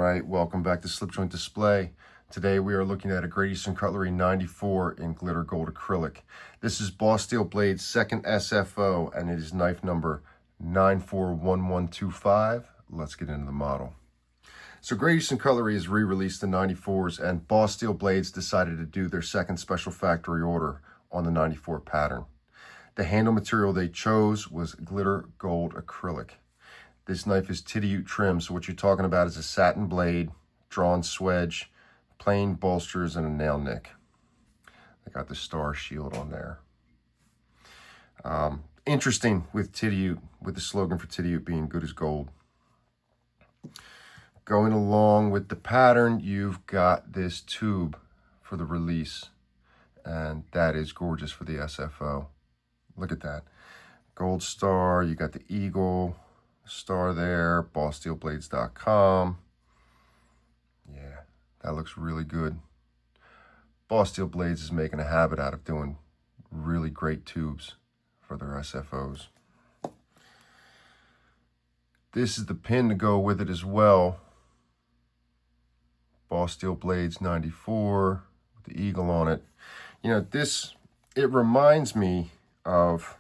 right, welcome back to Slip Joint Display. Today we are looking at a Great Eastern Cutlery 94 in Glitter Gold Acrylic. This is Boss Steel Blades second SFO, and it is knife number 941125. Let's get into the model. So Great Eastern Cutlery has re-released the 94s, and Boss Steel Blades decided to do their second special factory order on the 94 pattern. The handle material they chose was Glitter Gold Acrylic. This knife is Titty-Ute trim, so what you're talking about is a satin blade, drawn swedge, plain bolsters, and a nail nick. I got the star shield on there. Interesting with Titty-Ute, with the slogan for Titty-Ute being good as gold. Going along with the pattern, you've got this tube for the release, and that is gorgeous for the SFO. Look at that. Gold star, you got the eagle star there, bosssteelblades.com. Yeah, that looks really good. Boss Steel Blades is making a habit out of doing really great tubes for their SFOs. This is the pin to go with it as well. Boss Steel Blades 94 with the eagle on it. You know, it reminds me of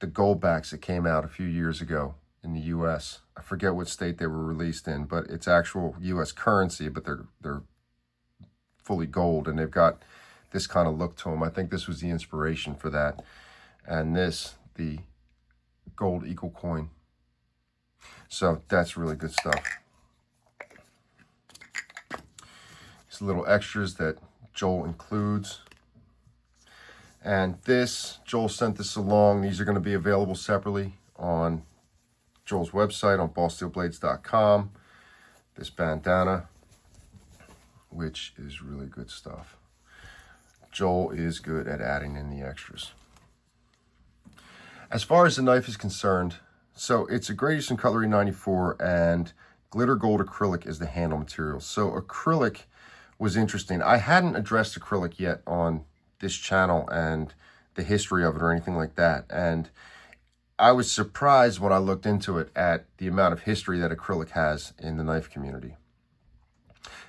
the Goldbacks that came out a few years ago in the U.S. I forget what state they were released in, but it's actual U.S. currency, but they're fully gold, and they've got this kind of look to them. I think this was the inspiration for that. And this, the gold eagle coin. So that's really good stuff. These little extras that Joel includes. And this, Joel sent this along. These are going to be available separately on Joel's website on bosssteelblades.com. This bandana, which is really good stuff. Joel is good at adding in the extras. As far as the knife is concerned, so it's a Great Eastern Cutlery 94, and Glitter Gold Acrylic is the handle material. So acrylic was interesting. I hadn't addressed acrylic yet on this channel and the history of it or anything like that. And I was surprised when I looked into it at the amount of history that acrylic has in the knife community.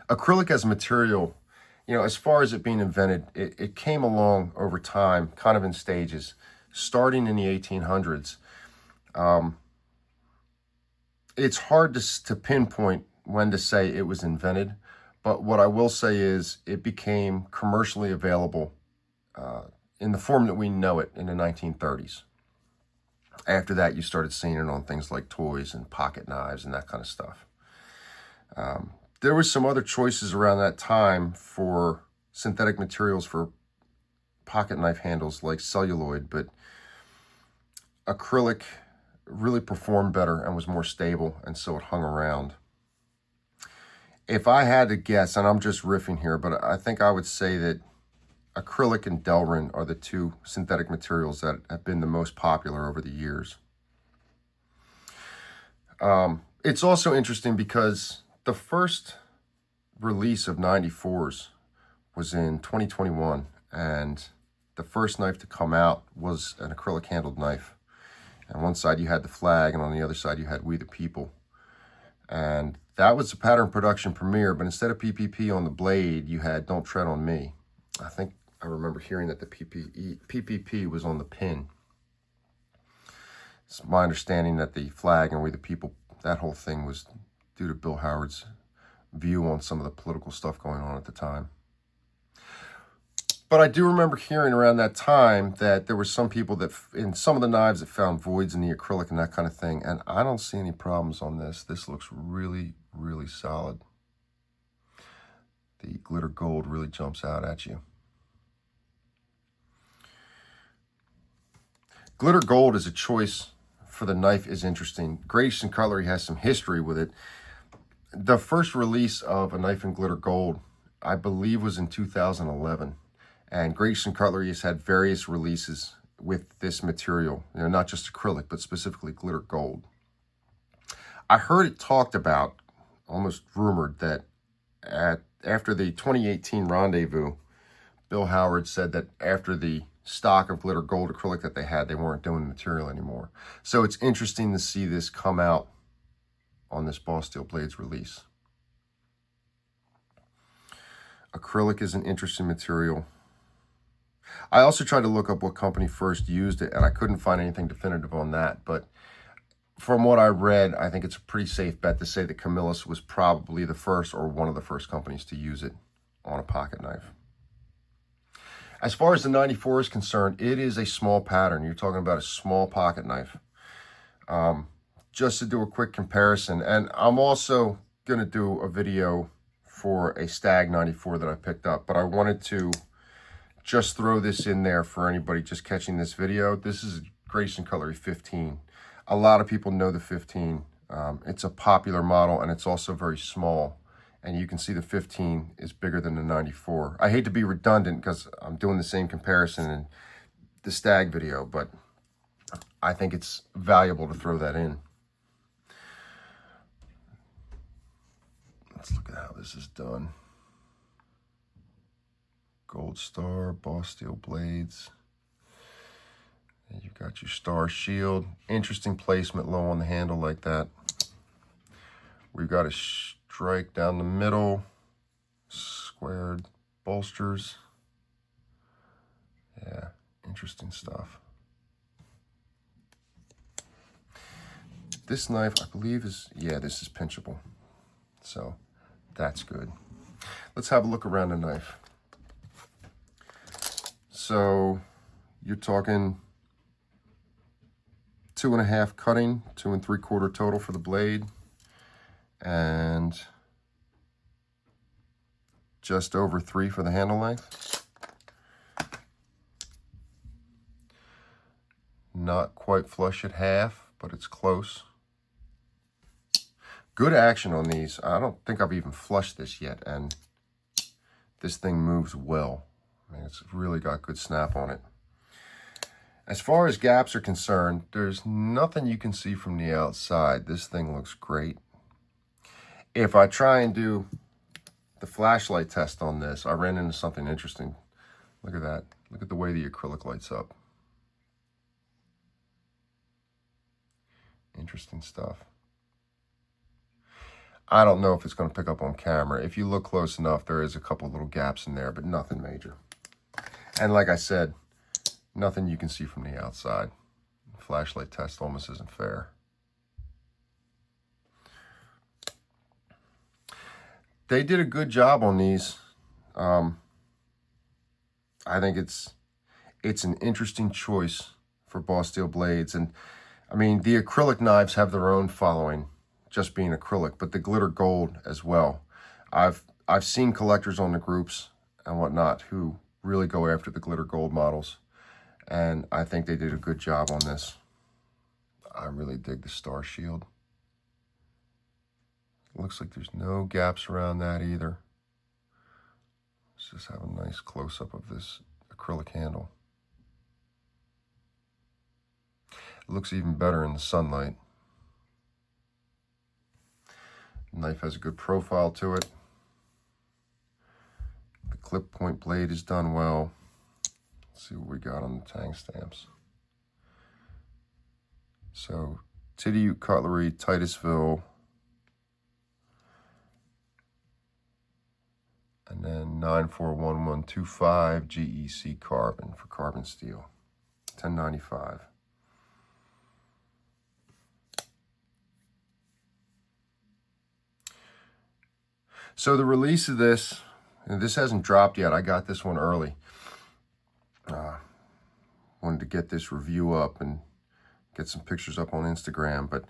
Acrylic as a material, you know, as far as it being invented, it came along over time, kind of in stages, starting in the 1800s. It's hard to pinpoint when to say it was invented, but what I will say is it became commercially available in the form that we know it in the 1930s. After that, you started seeing it on things like toys and pocket knives and that kind of stuff. There was some other choices around that time for synthetic materials for pocket knife handles like celluloid, but acrylic really performed better and was more stable, and so it hung around. If I had to guess, and I'm just riffing here, but I think I would say that acrylic and Delrin are the two synthetic materials that have been the most popular over the years. It's also interesting because the first release of 94s was in 2021, and the first knife to come out was an acrylic handled knife. And on one side you had the flag, and on the other side you had We the People. And that was the pattern production premiere, but instead of PPP on the blade, you had Don't Tread on Me. I think I remember hearing that the PPP was on the pin. It's my understanding that the flag and We the People, that whole thing was due to Bill Howard's view on some of the political stuff going on at the time. But I do remember hearing around that time that there were some people that, in some of the knives, that found voids in the acrylic and that kind of thing. And I don't see any problems on this. This looks really, really solid. The glitter gold really jumps out at you. Glitter gold as a choice for the knife is interesting. Great Eastern Cutlery has some history with it. The first release of a knife in glitter gold, I believe, was in 2011. And Great Eastern Cutlery has had various releases with this material, you know, not just acrylic, but specifically glitter gold. I heard it talked about, almost rumored, that after the 2018 rendezvous, Bill Howard said that after the stock of glitter gold acrylic that they had, they weren't doing the material anymore. So it's interesting to see this come out on this Boss Steel Blades release. Acrylic is an interesting material. I also tried to look up what company first used it, and I couldn't find anything definitive on that. But from what I read, I think it's a pretty safe bet to say that Camillus was probably the first or one of the first companies to use it on a pocket knife. As far as the 94 is concerned, it is a small pattern. You're talking about a small pocket knife. Just to do a quick comparison, and I'm also going to do a video for a Stag 94 that I picked up, but I wanted to just throw this in there for anybody just catching this video. This is a Great Eastern Cutlery 15. A lot of people know the 15. It's a popular model, and it's also very small. And you can see the 15 is bigger than the 94. I hate to be redundant because I'm doing the same comparison in the Stag video, but I think it's valuable to throw that in. Let's look at how this is done. Gold Star, Boss Steel Blades. And you've got your star shield. Interesting placement low on the handle like that. We've got a strike down the middle, squared bolsters. Yeah, interesting stuff. This knife, I believe, is, yeah, this is pinchable. So that's good. Let's have a look around the knife. So you're talking 2.5 cutting, 2 3/4 total for the blade, and just over 3 for the handle length. Not quite flush at half, but it's close. Good action on these. I don't think I've even flushed this yet, and this thing moves well. I mean, it's really got good snap on it. As far as gaps are concerned, there's nothing you can see from the outside. This thing looks great. If I try and do the flashlight test on this, I ran into something interesting. Look at that. Look at the way the acrylic lights up. Interesting stuff. I don't know if it's going to pick up on camera. If you look close enough, there is a couple little gaps in there, but nothing major. And like I said, nothing you can see from the outside. Flashlight test almost isn't fair. They did a good job on these. I think it's an interesting choice for Boss Steel Blades. And I mean, the acrylic knives have their own following, just being acrylic, but the glitter gold as well. I've seen collectors on the groups and whatnot who really go after the glitter gold models, and I think they did a good job on this. I really dig the star shield. Looks like there's no gaps around that either. Let's just have a nice close-up of this acrylic handle. It looks even better in the sunlight. The knife has a good profile to it. The clip point blade is done well. Let's see what we got on the tang stamps. So, Great Cutlery, Titusville, and then 941125 GEC carbon for carbon steel, $10.95. So the release of this, and this hasn't dropped yet. I got this one early. Wanted to get this review up and get some pictures up on Instagram. But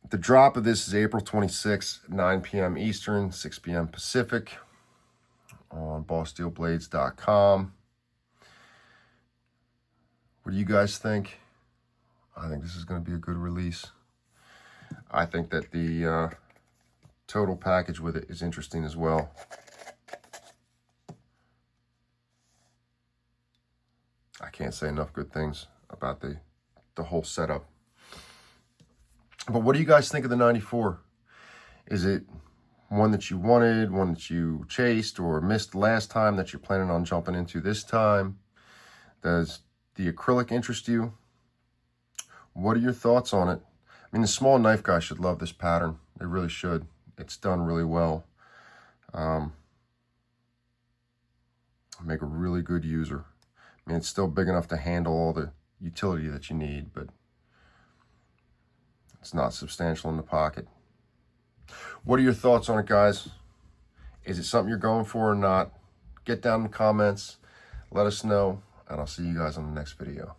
the drop of this is April 26th, 9 p.m. Eastern, 6 p.m. Pacific on bosssteelblades.com. What do you guys think? I think this is going to be a good release. I think that the total package with it is interesting as well. I can't say enough good things about the whole setup. But what do you guys think of the 94? Is it one that you wanted, one that you chased or missed last time that you're planning on jumping into this time? Does the acrylic interest you? What are your thoughts on it? I mean, the small knife guy should love this pattern. They really should. It's done really well. make a really good user. I mean, it's still big enough to handle all the utility that you need, but it's not substantial in the pocket. What are your thoughts on it, guys? Is it something you're going for or not? Get down in the comments, let us know, and I'll see you guys on the next video.